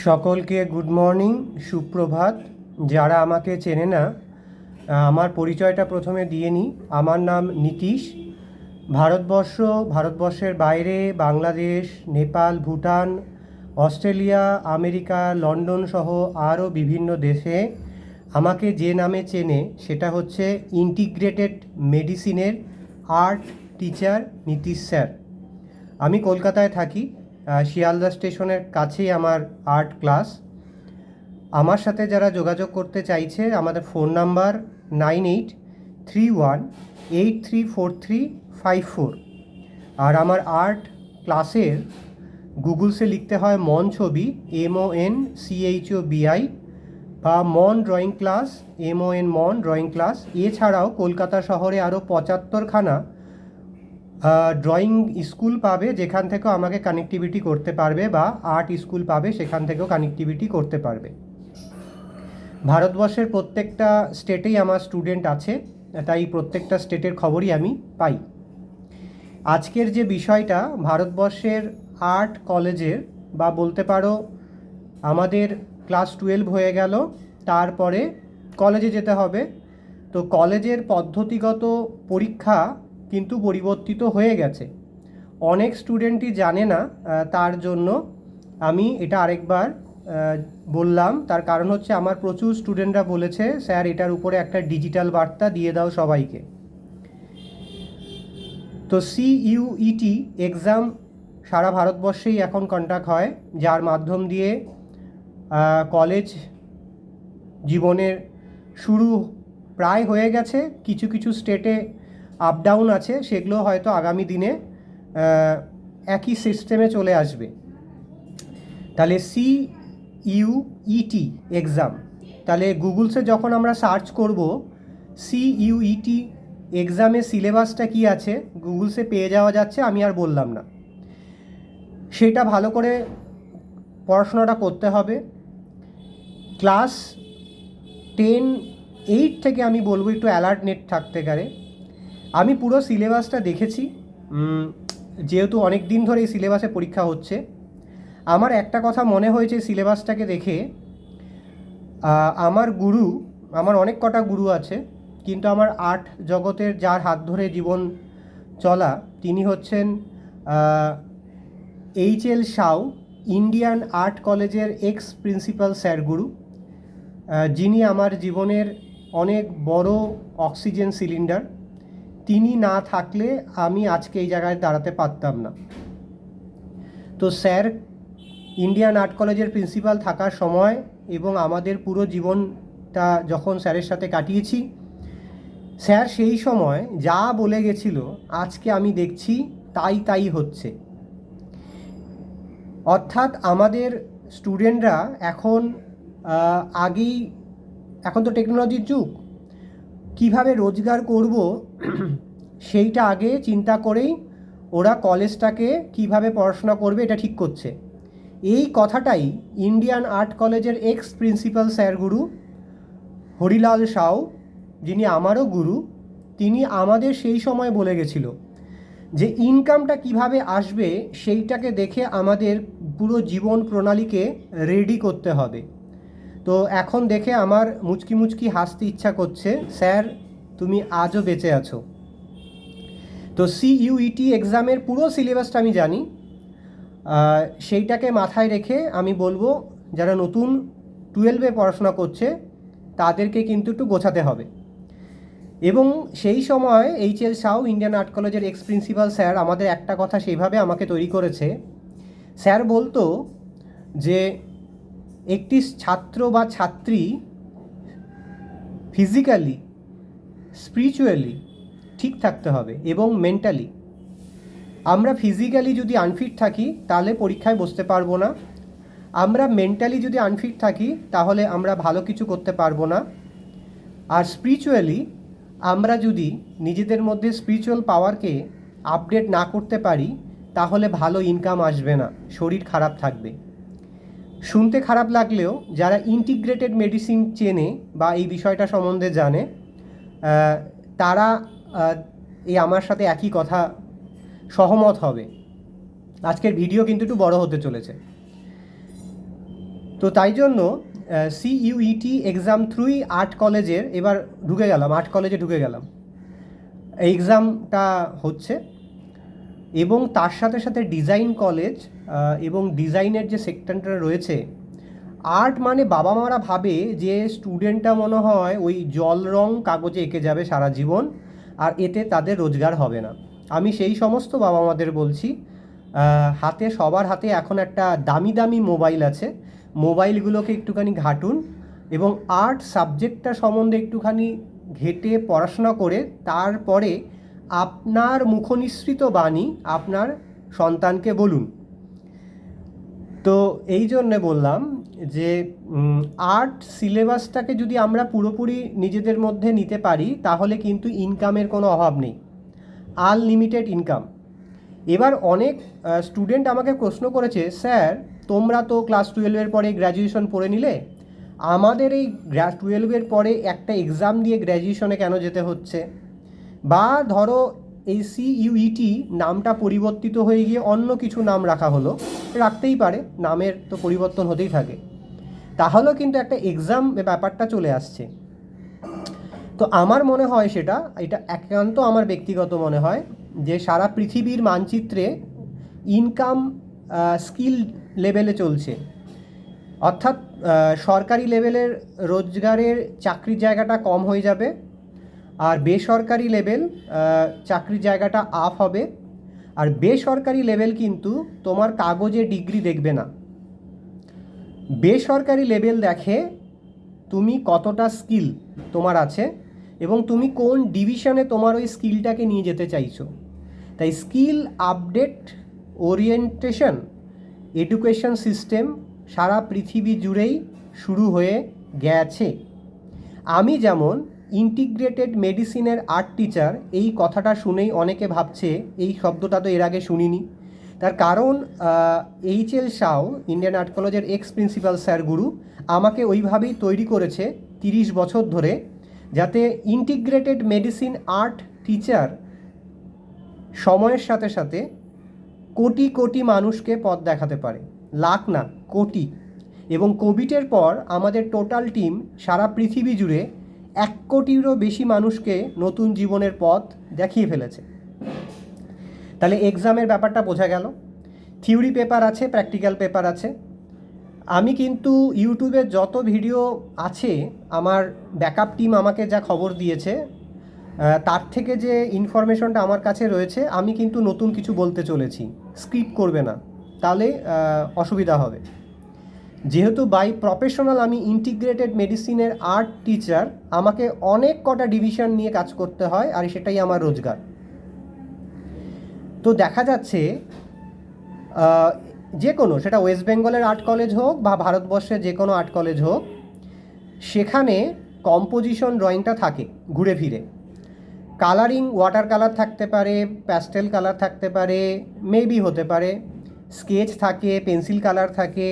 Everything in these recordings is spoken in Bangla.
সকলকে গুড মর্নিং, সুপ্রভাত। যারা আমাকে চেনে না, আমার পরিচয়টা প্রথমে দিয়ে নিই। আমার নাম নীতিশ। ভারতবর্ষের বাইরে Bangladesh, Nepal, Bhutan, Australia, America, London সহ আরও বিভিন্ন দেশে আমাকে যে নামে চেনে সেটা হচ্ছে ইন্টিগ্রেটেড মেডিসিনের আর্ট টিচার নীতিশ স্যার। আমি কলকাতায় থাকি, শিয়ালদা স্টেশনের কাছেই আমার আর্ট ক্লাস। আমার সাথে যারা যোগাযোগ করতে চাইছে, আমাদের ফোন নাম্বার 9831834354। আর আমার আর্ট ক্লাসের গুগলসে লিখতে হয় মন ছবি, MONCHOBI, বা মন ড্রয়িং ক্লাস, MON মন ড্রয়িং ক্লাস। এছাড়াও কলকাতা শহরে আরও 75খানা ড্রয়িং স্কুল পাবে, যেখান থেকেও আমাকে কানেক্টিভিটি করতে পারবে, বা আর্ট স্কুল পাবে, সেখান থেকেও কানেক্টিভিটি করতে পারবে। ভারতবর্ষের প্রত্যেকটা স্টেটেই আমার স্টুডেন্ট আছে, তাই প্রত্যেকটা স্টেটের খবরই আমি পাই। আজকের যে বিষয়টা, ভারতবর্ষের আর্ট কলেজের, বা বলতে পারো আমাদের ক্লাস 12 হয়ে গেল, তারপরে কলেজে যেতে হবে। তো কলেজের পদ্ধতিগত পরীক্ষা কিন্তু পরিবর্তিত হয়ে গেছে। অনেক স্টুডেন্টই জানে না, তার জন্য আমি এটা আরেকবার বললাম। তার কারণ হচ্ছে আমার প্রচুর স্টুডেন্টরা বলেছে, স্যার এটার উপরে একটা ডিজিটাল বার্তা দিয়ে দাও সবাইকে। তো CUET এক্সাম সারা ভারতবর্ষেই এখন কন্ডাক্ট হয়, যার মাধ্যম দিয়ে কলেজ জীবনের শুরু প্রায় হয়ে গেছে। কিছু কিছু স্টেটে আপ ডাউন আছে, সেগুলো হয়তো আগামী দিনে একই সিস্টেমে চলে আসবে। তাহলে CUET এক্সাম, তাহলে গুগলসে যখন আমরা সার্চ করব CUET এক্সামের সিলেবাসটা কী আছে, গুগলসে পেয়ে যাওয়া যাচ্ছে, আমি আর বললাম না। সেটা ভালো করে পড়াশোনাটা করতে হবে। ক্লাস 8 থেকে আমি বলবো একটু অ্যালার্ট নেট থাকতে পারে। আমি পুরো সিলেবাসটা দেখেছি, যেহেতু অনেক দিন ধরে এই সিলেবাসে পরীক্ষা হচ্ছে। আমার একটা কথা মনে হয়েছে সিলেবাসটাকে দেখে, আমার অনেক কটা গুরু আছে, কিন্তু আমার আর্ট জগতের যার হাত ধরে জীবন চলা, তিনি হচ্ছেন HL সাউ, ইন্ডিয়ান আর্ট কলেজের এক্স প্রিন্সিপাল স্যার গুরু, যিনি আমার জীবনের অনেক বড় অক্সিজেন সিলিন্ডার। তিনি না থাকলে আমি আজকে এই জায়গায় দাঁড়াতে পারতাম না। তো স্যার ইন্ডিয়ান আর্ট কলেজের প্রিন্সিপাল থাকার সময় এবং আমাদের পুরো জীবনটা যখন স্যারের সাথে কাটিয়েছি, স্যার সেই সময় যা বলে গেছিল আজকে আমি দেখছি তাই হচ্ছে। অর্থাৎ আমাদের স্টুডেন্টরা এখন এখন তো টেকনোলজির যুগ, কিভাবে রোজগার করব সেইটা আগে চিন্তা করেই ওরা কলেজটাকে কিভাবে পড়াশোনা করবে এটা ঠিক করছে। এই কথাটাই ইন্ডিয়ান আর্ট কলেজের এক্স প্রিন্সিপাল স্যার গুরু হরিলাল সাউ, যিনি আমারও গুরু, তিনি আমাদের সেই সময় বলে গেছিল যে ইনকামটা কিভাবে আসবে সেইটাকে দেখে আমাদের পুরো জীবন প্রণালীকে রেডি করতে হবে। তো এখন দেখে আমার মুচকি মুচকি হাসতে ইচ্ছা করছে, স্যার তুমি আজও বেঁচে আছো। তো CUET এক্সামের পুরো সিলেবাসটা আমি জানি, সেইটাকে মাথায় রেখে আমি বলবো যারা নতুন 12-এ পড়াশোনা করছে তাদেরকে কিন্তু একটু গোছাতে হবে। এবং সেই সময় HL সাউ, ইন্ডিয়ান আর্ট কলেজের এক্স প্রিন্সিপাল স্যার, আমাদের একটা কথা সেইভাবে আমাকে তৈরি করেছে। স্যার বলতো যে একটি ছাত্র বা ছাত্রী ফিজিক্যালি, স্পিরিচুয়ালি ঠিক থাকতে হবে এবং মেন্টালি। আমরা ফিজিক্যালি যদি আনফিট থাকি তাহলে পরীক্ষায় বসতে পারবো না, আমরা মেন্টালি যদি আনফিট থাকি তাহলে আমরা ভালো কিছু করতে পারবো না, আর স্পিরিচুয়ালি আমরা যদি নিজেদের মধ্যে স্পিরিচুয়াল পাওয়ারকে আপডেট না করতে পারি তাহলে ভালো ইনকাম আসবে না, শরীর খারাপ থাকবে। শুনতে খারাপ লাগলেও যারা ইন্টিগ্রেটেড মেডিসিন চেনে বা এই বিষয়টা সম্বন্ধে জানে, তারা এই আমার সাথে একই কথা সহমত হবে। আজকের ভিডিও কিন্তু একটু বড় হতে চলেছে। তো তাই জন্য CUET এক্সাম থ্রুই আর্ট কলেজের এবার আর্ট কলেজে ঢুকে গেলাম। এক্সামটা হচ্ছে এবং তার সাথে সাথে ডিজাইন কলেজ এবং ডিজাইনের যে সেক্টরটা রয়েছে, আর্ট মানে বাবা মারা ভাবে যে স্টুডেন্টটা মনে হয় ওই জল রং কাগজে এঁকে যাবে সারা জীবন, আর এতে তাদের রোজগার হবে না। আমি সেই সমস্ত বাবা মাদের বলছি, সবার হাতে এখন একটা দামি দামি মোবাইল আছে, মোবাইলগুলোকে একটুখানি ঘাঁটুন এবং আর্ট সাবজেক্টটা সম্বন্ধে একটুখানি ঘেঁটে পড়াশোনা করে তারপরে আপনার মুখনিসৃত বাণী আপনার সন্তানকে বলুন। তো এই জন্যে বললাম যে আর্ট সিলেবাসটাকে যদি আমরা পুরোপুরি নিজেদের মধ্যে নিতে পারি তাহলে কিন্তু ইনকামের কোনো অভাব নেই, আনলিমিটেড ইনকাম। এবার অনেক স্টুডেন্ট আমাকে প্রশ্ন করেছে, স্যার তোমরা তো ক্লাস 12-এর পরে গ্র্যাজুয়েশন পড়ে নিলে, আমাদের এই 12-এর পরে একটা এক্সাম দিয়ে গ্র্যাজুয়েশনে কেন যেতে হচ্ছে? বা ধরো এই CUET নামটা পরিবর্তিত হয়ে গিয়ে অন্য কিছু নাম রাখা হলো, রাখতেই পারে, নামের তো পরিবর্তন হতেই থাকে, তাহলেও কিন্তু একটা এক্সাম ব্যাপারটা চলে আসছে। তো আমার মনে হয় এটা একান্ত আমার ব্যক্তিগত মনে হয় যে সারা পৃথিবীর মানচিত্রে ইনকাম স্কিল লেভেলে চলছে, অর্থাৎ সরকারি লেভেলের রোজগারের চাকরির জায়গাটা কম হয়ে যাবে, আর বেসরকারি লেভেল চাকরির জায়গাটা আপ হবে। আর বেসরকারি লেভেল কিন্তু তোমার কাগজে ডিগ্রি দেখবে না, বেসরকারি লেভেল দেখে তুমি কতটা স্কিল তোমার আছে এবং তুমি কোন ডিভিশনে তোমার ওই স্কিলটাকে নিয়ে যেতে চাইছো। তাই skill update orientation education system সারা পৃথিবী জুড়েই শুরু হয়ে গেছে। আমি যেমন ইন্টিগ্রেটেড মেডিসিনের আর্ট টিচার, এই কথাটা শুনেই অনেকে ভাবছে এই শব্দটা তো এর আগে শুনিনি। তার কারণ HL শাহ ইন্ডিয়ান আর্ট কলেজের এক্স প্রিন্সিপাল স্যার গুরু আমাকে ওইভাবেই তৈরি করেছে 30 বছর ধরে, যাতে ইন্টিগ্রেটেড মেডিসিন আর্ট টিচার সময়ের সাথে সাথে কোটি কোটি মানুষকে পথ দেখাতে পারে, লাখ না কোটি। এবং কোভিডের পর আমাদের টোটাল টিম সারা পৃথিবী জুড়ে 1 কোটিরও বেশি মানুষকে নতুন জীবনের পথ দেখিয়ে ফেলেছে। তাহলে এক্সামের ব্যাপারটা বোঝা গেল, থিওরি পেপার আছে, প্র্যাকটিক্যাল পেপার আছে। আমি কিন্তু ইউটিউবে যত ভিডিও আছে, আমার ব্যাকআপ টিম আমাকে যা খবর দিয়েছে তার থেকে যে ইনফরমেশনটা আমার কাছে রয়েছে, আমি কিন্তু নতুন কিছু বলতে চলেছি, স্ক্রিপ্ট করবে না, তাহলে অসুবিধা হবে। যেহেতু বাই প্রফেশনাল আমি ইন্টিগ্রেটেড মেডিসিনের আর্ট টিচার, আমাকে অনেক কটা ডিভিশন নিয়ে কাজ করতে হয়, আর সেটাই আমার রোজগার। তো দেখা যাচ্ছে যে কোনো, সেটা ওয়েস্ট বেঙ্গলের আর্ট কলেজ হোক বা ভারতবর্ষের যে কোনো আর্ট কলেজ হোক, সেখানে কম্পোজিশন ড্রয়িংটা থাকে ঘুরে ফিরে। কালারিং ওয়াটার কালার থাকতে পারে, প্যাস্টেল কালার থাকতে পারে, মেবি হতে পারে, স্কেচ থাকে, পেন্সিল কালার থাকে,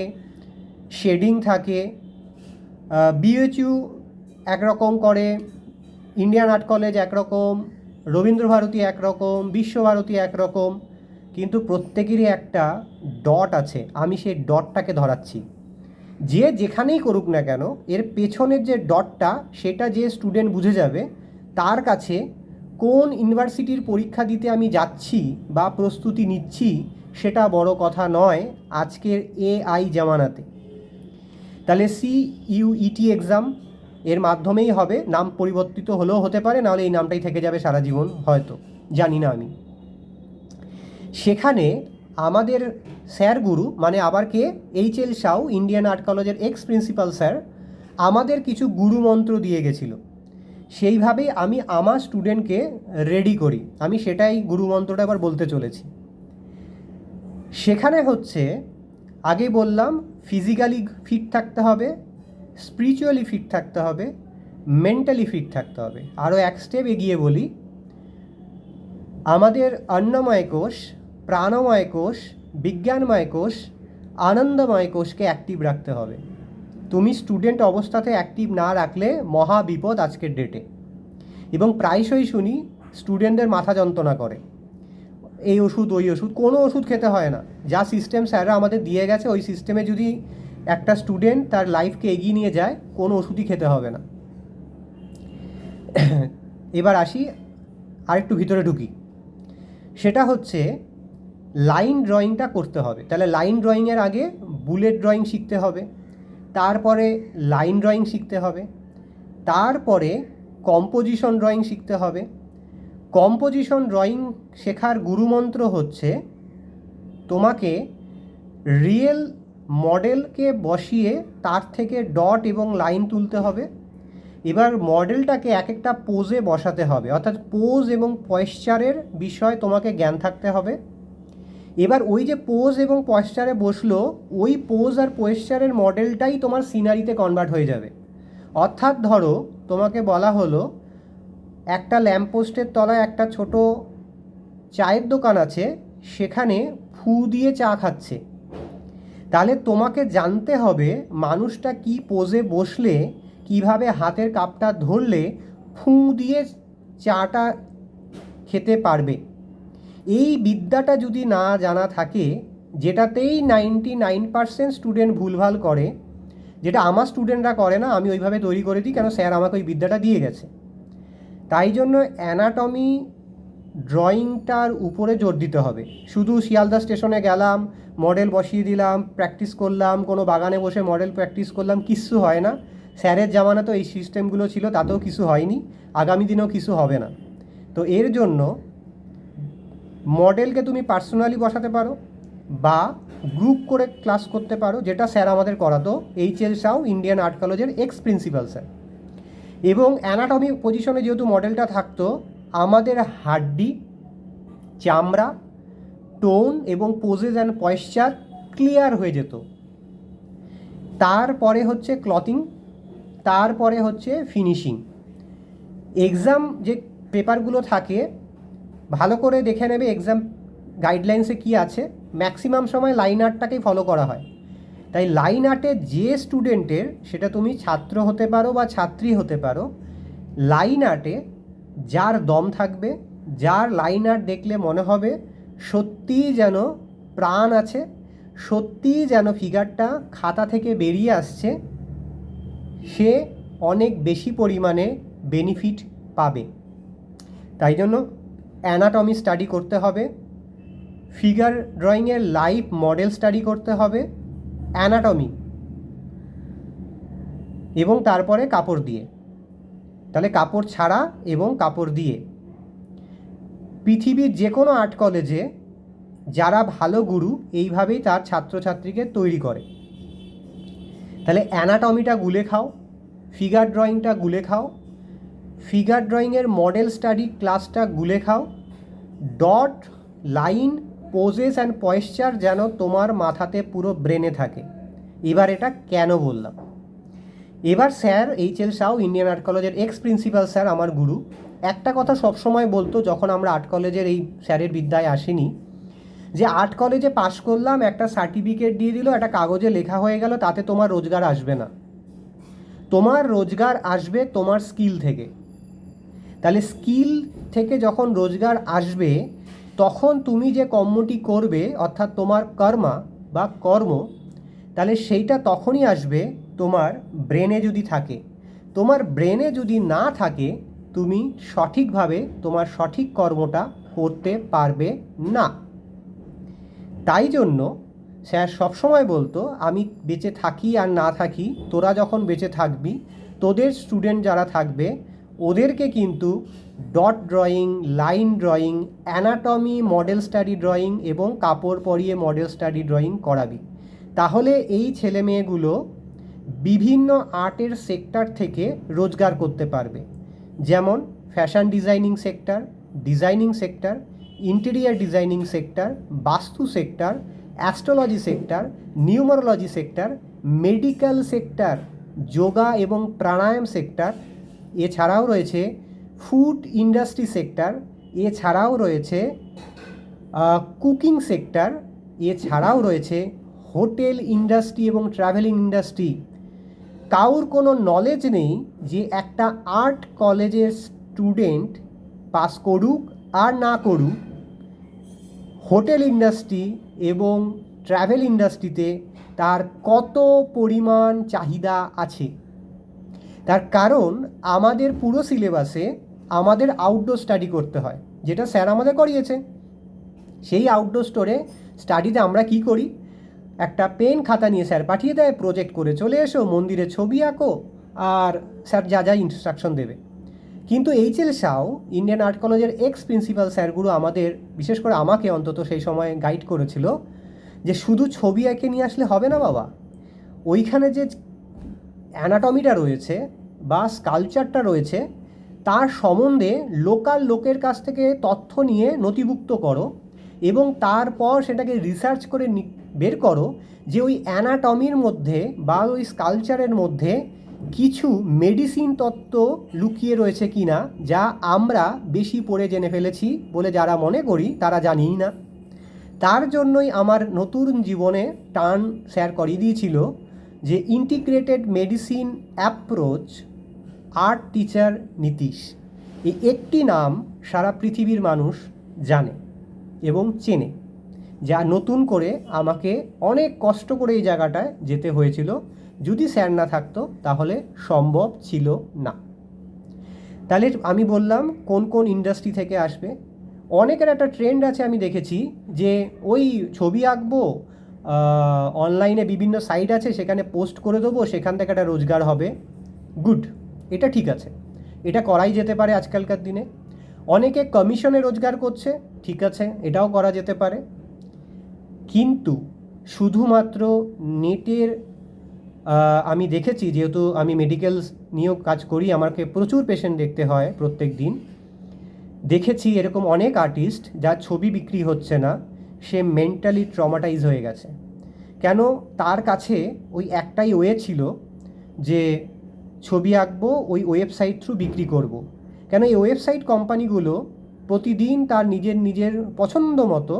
শেডিং থাকে। BHU একরকম করে, ইন্ডিয়ান আর্ট কলেজ একরকম, রবীন্দ্রভারতী একরকম, বিশ্বভারতী একরকম, কিন্তু প্রত্যেকেরই একটা ডট আছে। আমি সেই ডটটাকে ধরাচ্ছি। যে যেখানেই করুক না কেন, এর পেছনের যে ডটটা, সেটা যে স্টুডেন্ট বুঝে যাবে, তার কাছে কোন ইউনিভার্সিটির পরীক্ষা দিতে আমি যাচ্ছি বা প্রস্তুতি নিচ্ছি সেটা বড় কথা নয় আজকের AI জামানাতে। তাহলে CUET এক্সাম এর মাধ্যমেই হবে, নাম পরিবর্তিত হলেও হতে পারে, নাহলে এই নামটাই থেকে যাবে সারা জীবন, হয়তো, জানি না আমি। সেখানে আমাদের স্যার গুরু, মানে আবার কে, HL শাহ ইন্ডিয়ান আর্ট কলেজের এক্স প্রিন্সিপাল স্যার আমাদের কিছু গুরু মন্ত্র দিয়ে গেছিল। সেইভাবেই আমি আমার স্টুডেন্টকে রেডি করি, আমি সেটাই গুরু মন্ত্রটা এবার বলতে চলেছি। সেখানে হচ্ছে, আগে বললাম ফিজিক্যালি ফিট থাকতে হবে, স্পিরিচুয়ালি ফিট থাকতে হবে, মেন্টালি ফিট থাকতে হবে। আরও এক স্টেপ এগিয়ে বলি, আমাদের অন্নময় কোষ, প্রাণময় কোষ, বিজ্ঞানময় কোষ, আনন্দময় কোষকে অ্যাক্টিভ রাখতে হবে। তুমি স্টুডেন্ট অবস্থাতে অ্যাক্টিভ না রাখলে মহা বিপদ আজকের ডেটে। এবং প্রায়শই শুনি স্টুডেন্টদের মাথা যন্ত্রণা করে, এই ওষুধ ওই ওষুধ, কোনো ওষুধ খেতে হয় না। যা সিস্টেম স্যাররা আমাদের দিয়ে গেছে, ওই সিস্টেমে যদি একটা স্টুডেন্ট তার লাইফকে এগিয়ে নিয়ে যায়, কোনো ওষুধই খেতে হবে না। এবার আসি আরেকটু ভিতরে ঢুকি, সেটা হচ্ছে লাইন ড্রয়িংটা করতে হবে। তাহলে লাইন ড্রয়িংয়ের আগে বুলেট ড্রয়িং শিখতে হবে, তারপরে লাইন ড্রয়িং শিখতে হবে, তারপরে কম্পোজিশন ড্রয়িং শিখতে হবে। কম্পোজিশন ড্রয়িং শেখার গুরুমন্ত্র হচ্ছে তোমাকে রিয়েল মডেলকে বসিয়ে তার থেকে ডট এবং লাইন তুলতে হবে। এবার মডেলটাকে এক একটা পোজে বসাতে হবে, অর্থাৎ পোজ এবং পয়েশ্চারের বিষয়ে তোমাকে জ্ঞান থাকতে হবে। এবার ওই যে পোজ এবং পয়েশ্চারে বসলো, ওই পোজ আর পয়েশ্চারের মডেলটাই তোমার সিনারিতে কনভার্ট হয়ে যাবে। অর্থাৎ ধরো তোমাকে বলা হলো একটা ল্যাম্পপোস্টের তলায় একটা ছোট চায়ের দোকান আছে, সেখানে ফু দিয়ে চা খাচ্ছে। তাহলে তোমাকে জানতে হবে মানুষটা কি পোজে বসলে, কিভাবে হাতের কাপটা ধরলে ফু দিয়ে চাটা খেতে পারবে। এই বিদ্যাটা যদি না জানা থাকে, যেটাতেই 99% স্টুডেন্ট ভুলভাল করে, যেটা আমার স্টুডেন্টরা করে না, আমি ওইভাবে তৈরি করে দিই, কেন স্যার আমাকে ওই বিদ্যাটা দিয়ে গেছে। তাই জন্য অ্যানাটমি ড্রয়িংটার উপরে জোর দিতে হবে। শুধু শিয়ালদা স্টেশনে গেলাম, মডেল বসিয়ে দিলাম, প্র্যাকটিস করলাম, কোনো বাগানে বসে মডেল প্র্যাকটিস করলাম, কিচ্ছু হয় না। স্যারের জামানা তো এই সিস্টেমগুলো ছিল, তাতেও কিছু হয়নি, আগামী দিনেও কিছু হবে না। তো এর জন্য মডেলকে তুমি পার্সোনালি বসাতে পারো বা গ্রুপ করে ক্লাস করতে পারো, যেটা স্যার আমাদের করাতো, এইচ.এল. সাউ, ইন্ডিয়ান আর্ট কলেজের এক্স প্রিন্সিপাল স্যার। এবং অ্যানাটমি পজিশনে যেহেতু মডেলটা থাকতো, আমাদের হাড্ডি, চামড়া, টোন এবং পোজেস অ্যান্ড পয়েশ্চার ক্লিয়ার হয়ে যেত। তারপরে হচ্ছে ক্লথিং, তারপরে হচ্ছে ফিনিশিং। এক্সাম যে পেপারগুলো থাকে ভালো করে দেখে নেবে এক্সাম গাইডলাইন্সে কী আছে। ম্যাক্সিমাম সময় লাইন আর্টটাকেই ফলো করা হয়। তাই লাইন আর্টে যে স্টুডেন্টের, সেটা তুমি ছাত্র হতে পারো বা ছাত্রী হতে পারো, লাইন আর্টে যার দম থাকবে, যার লাইন আর্ট দেখলে মনে হবে সত্যিই যেন প্রাণ আছে, সত্যিই যেন ফিগারটা খাতা থেকে বেরিয়ে আসছে, সে অনেক বেশি পরিমাণে বেনিফিট পাবে। তাই জন্য অ্যানাটমি স্টাডি করতে হবে, ফিগার ড্রয়িংয়ের লাইভ মডেল স্টাডি করতে হবে, অ্যানাটমি, এবং তারপরে কাপড় দিয়ে। তাহলে কাপড় ছাড়া এবং কাপড় দিয়ে। পৃথিবীর যে কোনো আর্ট কলেজে যারা ভালো গুরু এইভাবেই তার ছাত্রছাত্রীকে তৈরি করে। তাহলে অ্যানাটমিটা গুলে খাও, ফিগার ড্রয়িংটা গুলে খাও, ফিগার ড্রয়িংয়ের মডেল স্টাডি ক্লাসটা গুলে খাও, ডট, লাইন, পোজেস অ্যান্ড পয়েশ্চার যেন তোমার মাথাতে পুরো ব্রেনে থাকে। এবার এটা কেন বললাম, এবার sir H L. Shaw, Indian art কলেজের এক্স প্রিন্সিপাল স্যার, আমার গুরু, একটা কথা সবসময় বলতো যখন আমরা আর্ট কলেজের এই স্যারের বিদ্যায় আসিনি, যে আর্ট কলেজে পাশ করলাম, একটা সার্টিফিকেট দিয়ে দিল, একটা কাগজে লেখা হয়ে গেল, তাতে তোমার রোজগার আসবে না। তোমার রোজগার আসবে তোমার স্কিল থেকে। তাহলে স্কিল থেকে যখন রোজগার আসবে, তখন তুমি যে কর্মটি করবে, অর্থাৎ তোমার কর্মা বা কর্ম, তাহলে সেইটা তখনই আসবে তোমার ব্রেনে যদি থাকে। তোমার ব্রেনে যদি না থাকে, তুমি সঠিকভাবে তোমার সঠিক কর্মটা করতে পারবে না। তাই জন্য স্যার সবসময় বলতো, আমি বেঁচে থাকি আর না থাকি, তোরা যখন বেঁচে থাকবি, তোদের স্টুডেন্ট যারা থাকবে ওদেরকে কিন্তু dot drawing, line drawing, anatomy, model study drawing এবং কাপড় পরিয়ে মডেল স্টাডি ড্রয়িং করাবি। তাহলে এই ছেলেমেয়েগুলো বিভিন্ন আর্টের সেক্টর থেকে রোজগার করতে পারবে। যেমন fashion designing sector, designing sector, interior designing sector, vastu sector, astrology sector, numerology sector, medical sector, yoga এবং প্রাণায়াম সেক্টর, এছাড়াও রয়েছে ফুড ইন্ডাস্ট্রি সেক্টর, এছাড়াও রয়েছে কুকিং সেক্টর, এছাড়াও রয়েছে হোটেল ইন্ডাস্ট্রি এবং ট্রাভেলিং ইন্ডাস্ট্রি। কারোর কোনো নলেজ নেই যে একটা আর্ট কলেজের স্টুডেন্ট পাস করুক আর না করুক, হোটেল ইন্ডাস্ট্রি এবং ট্রাভেল ইন্ডাস্ট্রিতে তার কত পরিমাণ চাহিদা আছে। তার কারণ আমাদের পুরো সিলেবাসে আমাদের আউটডোর স্টাডি করতে হয়, যেটা স্যার আমাদের করিয়েছে। সেই আউটডোর স্টাডিতে আমরা কি করি, একটা পেন খাতা নিয়ে স্যার পাঠিয়ে দেয়, প্রজেক্ট করে চলে এসো, মন্দিরে ছবি আঁকো, আর স্যার যা যা ইনস্ট্রাকশন দেবে। কিন্তু এইচএল সাউ ইন্ডিয়ান আর্ট কলেজের এক্স প্রিন্সিপাল স্যারগুলো আমাদের, বিশেষ করে আমাকে অন্তত সেই সময় গাইড করেছিল যে শুধু ছবি এঁকে নিয়ে আসলে হবে না বাবা, ওইখানে যে অ্যানাটমিটা রয়েছে বা স্কালচারটা রয়েছে তার সম্বন্ধে লোকাল লোকের কাছ থেকে তথ্য নিয়ে নথিভুক্ত করো এবং তারপর সেটাকে রিসার্চ করে বের করো যে ওই অ্যানাটমির মধ্যে বা ওই স্কালচারের মধ্যে কিছু মেডিসিন তত্ত্ব লুকিয়ে রয়েছে কি না, যা আমরা বেশি পড়ে জেনে ফেলেছি বলে যারা মনে করি তারা জানিই না। তার জন্যই আমার নতুন জীবনে টার্ন স্যার করিয়ে দিয়েছিল যে integrated medicine approach art teacher Nitish. এই একটি নাম সারা পৃথিবীর মানুষ জানে এবং চেনে, যা নতুন করে আমাকে অনেক কষ্ট করে এই জায়গাটায় যেতে হয়েছিল। যদি স্যার না থাকতো তাহলে সম্ভব ছিল না। তাহলে আমি বললাম কোন কোন ইন্ডাস্ট্রি থেকে আসবে। অনেকের একটা ট্রেন্ড আছে, আমি দেখেছি যে ওই ছবি আঁকবো, অনলাইনে বিভিন্ন সাইট আছে সেখানে পোস্ট করে দেবো, সেখান থেকে একটা রোজগার হবে। গুড, এটা ঠিক আছে, এটা করাই যেতে পারে আজকালকার দিনে। অনেকে কমিশনে রোজগার করছে, ঠিক আছে, এটাও করা যেতে পারে। কিন্তু শুধুমাত্র নেটের, আমি দেখেছি, যেহেতু আমি মেডিকেল নিয়েও কাজ করি, আমাকে প্রচুর পেশেন্ট দেখতে হয় প্রত্যেক দিন, দেখেছি এরকম অনেক আর্টিস্ট যার ছবি বিক্রি হচ্ছে না, সে মেন্টালি ট্রমাটাইজ হয়ে গেছে। কেন? তার কাছে ওই একটাই ওয়ে ছিল যে ছবি আঁকবো, ওই ওয়েবসাইট থ্রু বিক্রি করব। কেন? এই ওয়েবসাইট কোম্পানিগুলো প্রতিদিন তার নিজের পছন্দ মতো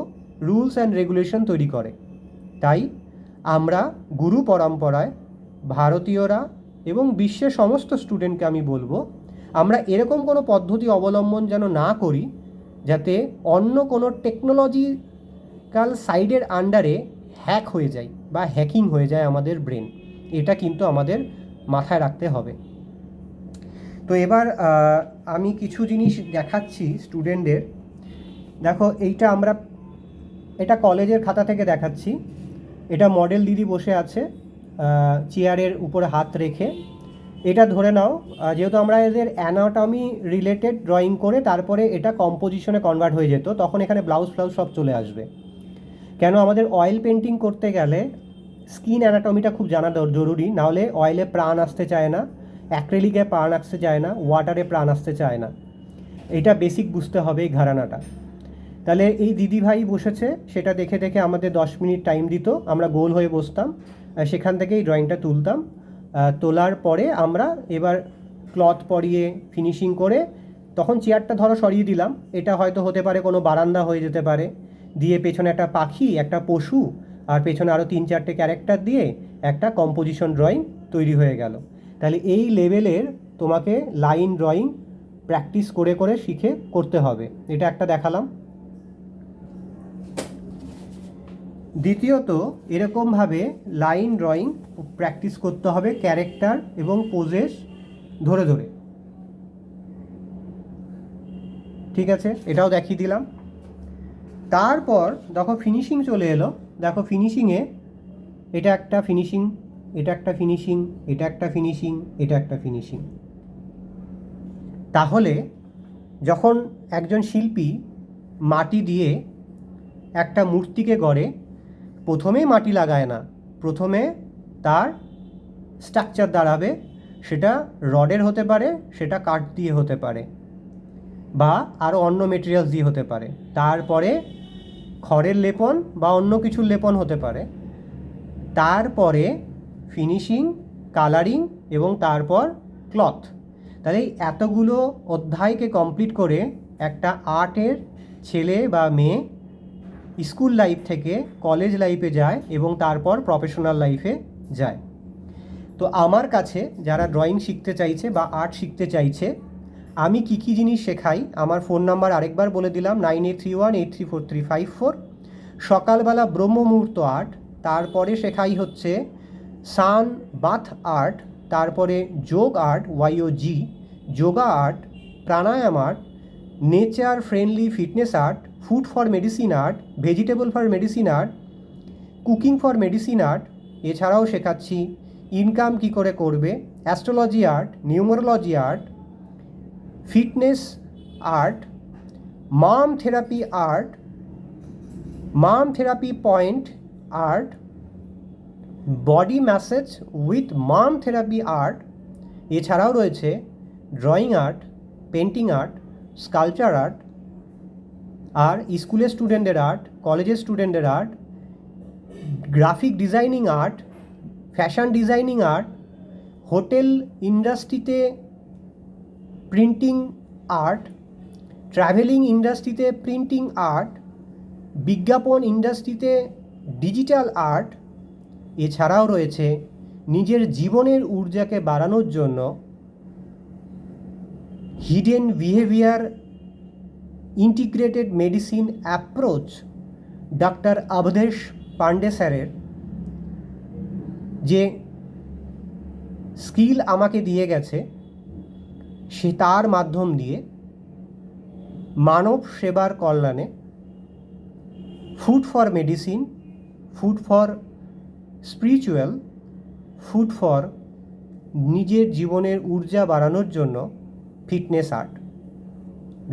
রুলস অ্যান্ড রেগুলেশন তৈরি করে। তাই আমরা গুরু পরম্পরায় ভারতীয়রা এবং বিশ্বের সমস্ত স্টুডেন্টকে আমি বলবো, আমরা এরকম কোনো পদ্ধতি অবলম্বন যেন না করি যাতে অন্য কোনো টেকনোলজিক্যাল সাইডের আন্ডারে হ্যাক হয়ে যায় বা হ্যাকিং হয়ে যায় আমাদের ব্রেন। এটা কিন্তু আমাদের মাথায় রাখতে হবে। তো এবার আমি কিছু জিনিস দেখাচ্ছি স্টুডেন্টদের। দেখো, এটা কলেজের খাতা থেকে দেখাচ্ছি। এটা মডেল দিদি বসে আছে চেয়ারের উপরে হাত রেখে। এটা ধরে নাও, যেহেতু আমরা এদের অ্যানাটমি রিলেটেড ড্রয়িং করে তারপরে এটা কম্পোজিশনে কনভার্ট হয়ে যেত, তখন এখানে ব্লাউজ ফ্লাউজ সব চলে আসবে। কেন? আমাদের অয়েল পেন্টিং করতে গেলে স্কিন অ্যানাটমিটা খুব জানা জরুরি, নাহলে অয়েলে প্রাণ আসতে চায় না, অ্যাক্রেলিকে প্রাণ আসতে চায় না, ওয়াটারে প্রাণ আসতে চায় না। এটা বেসিক বুঝতে হবে এই ঘরানাটা। তাহলে এই দিদিভাই বসেছে, সেটা দেখে দেখে আমাদের 10 মিনিট টাইম দিত, আমরা গোল হয়ে বসতাম, সেখান থেকেই ড্রয়িংটা তুলতাম। তোলার পরে আমরা এবার ক্লথ পরিয়ে ফিনিশিং করে, তখন চেয়ারটা ধরো সরিয়ে দিলাম, এটা হয়তো হতে পারে কোনো বারান্দা হয়ে যেতে পারে, দিয়ে পেছনে একটা পাখি, একটা পশু, আর পেছনে আরও 3-4টে ক্যারেক্টার দিয়ে একটা কম্পোজিশন ড্রয়িং তৈরি হয়ে গেল। তাহলে এই লেভেলের তোমাকে লাইন ড্রয়িং প্র্যাকটিস করে করে শিখে করতে হবে। এটা একটা দেখালাম। দ্বিতীয়ত, এরকমভাবে লাইন ড্রয়িং প্র্যাকটিস করতে হবে ক্যারেক্টার এবং পোজেস ধরে ধরে। ঠিক আছে, এটাও দেখিয়ে দিলাম। তারপর দেখো ফিনিশিং চলে এলো। দেখো ফিনিশিংয়ে এটা একটা ফিনিশিং, এটা একটা ফিনিশিং, এটা একটা ফিনিশিং, এটা একটা ফিনিশিং। তাহলে যখন একজন শিল্পী মাটি দিয়ে একটা মূর্তিকে গড়ে, প্রথমেই মাটি লাগায় না, প্রথমে তার স্ট্রাকচার দাঁড়াবে, সেটা রডের হতে পারে, সেটা কাঠ দিয়ে হতে পারে, বা আরও অন্য মেটেরিয়ালস দিয়ে হতে পারে, তারপরে খড়ের লেপন বা অন্য কিছুর লেপন হতে পারে, তারপরে ফিনিশিং, কালারিং এবং তারপর ক্লথ। তাহলে এই এতগুলো অধ্যায়কে কমপ্লিট করে একটা আর্টের ছেলে বা মেয়ে স্কুল লাইফ থেকে কলেজ লাইফে যায় এবং তারপর প্রফেশনাল লাইফে যায়। তো আমার কাছে যারা ড্রয়িং শিখতে চাইছে বা আর্ট শিখতে চাইছে, আমি কী কী জিনিস শেখাই, আমার ফোন নাম্বার আরেকবার বলে দিলাম, 9831834354। সকালবেলা ব্রহ্ম মুহূর্ত আর্ট তারপরে শেখাই হচ্ছে সান বাথ আর্ট, তারপরে yog art YOG, yoga art, pranayama art, nature friendly fitness art, food for medicine art, vegetable for medicine art, cooking for medicine art. এছাড়াও শেখাচ্ছি ইনকাম কী করে করবে, astrology art, numerology art, fitness art, mum therapy art, mum therapy point art, body massage with mum therapy art. এছাড়াও রয়েছে drawing art, painting art, sculpture art, আর স্কুলের স্টুডেন্টদের আর্ট, কলেজের স্টুডেন্টদের art, graphic designing art, fashion designing art, hotel ইন্ডাস্ট্রিতে প্রিন্টিং আর্ট, ট্রাভেলিং ইন্ডাস্ট্রিতে প্রিন্টিং আর্ট, বিজ্ঞাপন ইন্ডাস্ট্রিতে ডিজিটাল আর্ট। এছাড়াও রয়েছে নিজের জীবনের ঊর্জাকে বাড়ানোর জন্য hidden behaviour integrated medicine approach doctor Awadhesh Pandey স্যারের, যে স্কিল আমাকে দিয়ে গেছে সে তার মাধ্যম দিয়ে মানব সেবার কল্যাণে food for medicine, food for spiritual, food for নিজের জীবনের ঊর্জা বাড়ানোর জন্য ফিটনেস আর্ট।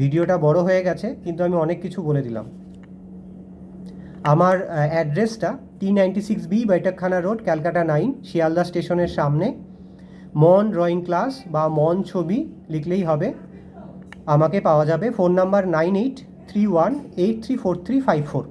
ভিডিওটা বড় হয়ে গেছে কিন্তু আমি অনেক কিছু বলে দিলাম। আমার অ্যাড্রেসটা T96B বৈঠকখানা রোড, ক্যালকাটা 9, শিয়ালদা স্টেশনের সামনে। মন ড্রয়িং ক্লাস বা মন ছবি লিখলেই হবে, আমাকে পাওয়া যাবে। Phone number 9831834354।